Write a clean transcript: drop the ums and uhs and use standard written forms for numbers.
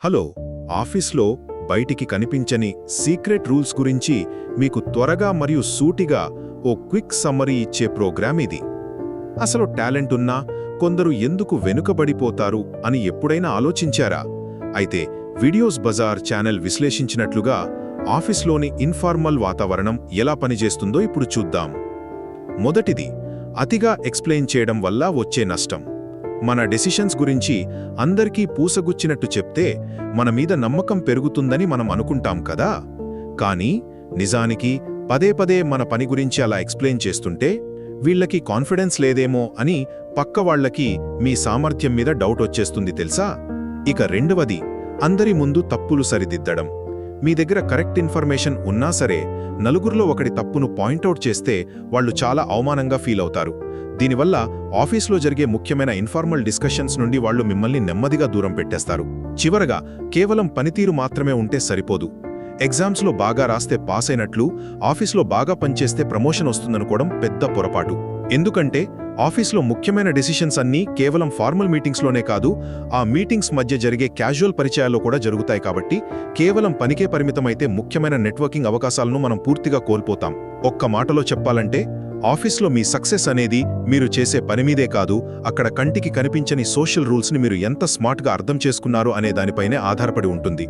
Hello, ఆఫీస్లో బయటికి కనిపించని సీక్రెట్ రూల్స్ గురించి మీకు త్వరగా మరియు సూటిగా ఓ క్విక్ సమ్మరీ ఇచ్చే ప్రోగ్రామ్ ఇది. అసలు టాలెంట్ ఉన్నా కొందరు ఎందుకు వెనుకబడిపోతారు అని ఎప్పుడైనా ఆలోచించారా? అయితే వీడియోస్ బజార్ ఛానల్ విశ్లేషించినట్లుగా ఆఫీస్లోని ఇన్ఫార్మల్ వాతావరణం ఎలా పనిచేస్తుందో ఇప్పుడు చూద్దాం. మొదటిది, అతిగా ఎక్స్ప్లెయిన్ చేయడం వల్ల వచ్చే నష్టం. మన డెసిషన్స్ గురించి అందరికీ పూసగుచ్చినట్టు చెప్తే మన మీద నమ్మకం పెరుగుతుందని మనం అనుకుంటాం కదా. కానీ నిజానికి పదే పదే మన పని గురించి అలా ఎక్స్ప్లెయిన్ చేస్తుంటే వీళ్ళకి కాన్ఫిడెన్స్ లేదేమో అని పక్కవాళ్లకి మీ సామర్థ్యం మీద డౌట్ వచ్చేస్తుంది తెలుసా. ఇక రెండవది, అందరి ముందు తప్పులు సరిదిద్దడం. మీ దగ్గర కరెక్ట్ ఇన్ఫర్మేషన్ ఉన్నా సరే నలుగురిలో ఒకటి తప్పును పాయింట్అవుట్ చేస్తే వాళ్ళు చాలా అవమానంగా ఫీల్ అవుతారు. దీనివల్ల ఆఫీస్లో జరిగే ముఖ్యమైన ఇన్ఫార్మల్ డిస్కషన్స్ నుండి వాళ్ళు మిమ్మల్ని నెమ్మదిగా దూరం పెట్టేస్తారు. చివరగా, కేవలం పనితీరు మాత్రమే ఉంటే సరిపోదు. ఎగ్జామ్స్లో బాగా రాస్తే పాస్ అయినట్లు ఆఫీస్లో బాగా పనిచేస్తే ప్రమోషన్ వస్తుందనుకోవడం పెద్ద పొరపాటు. ఎందుకంటే ఆఫీస్లో ముఖ్యమైన డెసిషన్స్ అన్నీ కేవలం ఫార్మల్ మీటింగ్స్లోనే కాదు, ఆ మీటింగ్స్ మధ్య జరిగే క్యాజువల్ పరిచయాల్లో కూడా జరుగుతాయి. కాబట్టి కేవలం పనికే పరిమితమైతే ముఖ్యమైన నెట్వర్కింగ్ అవకాశాలను మనం పూర్తిగా కోల్పోతాం. ఒక్క మాటలో చెప్పాలంటే ఆఫీస్లో మీ సక్సెస్ అనేది మీరు చేసే పనిమీదే కాదు, అక్కడ కంటికి కనిపించని సోషల్ రూల్స్ని మీరు ఎంత స్మార్ట్గా అర్థం చేసుకున్నారో అనే దానిపైనే ఆధారపడి ఉంటుంది.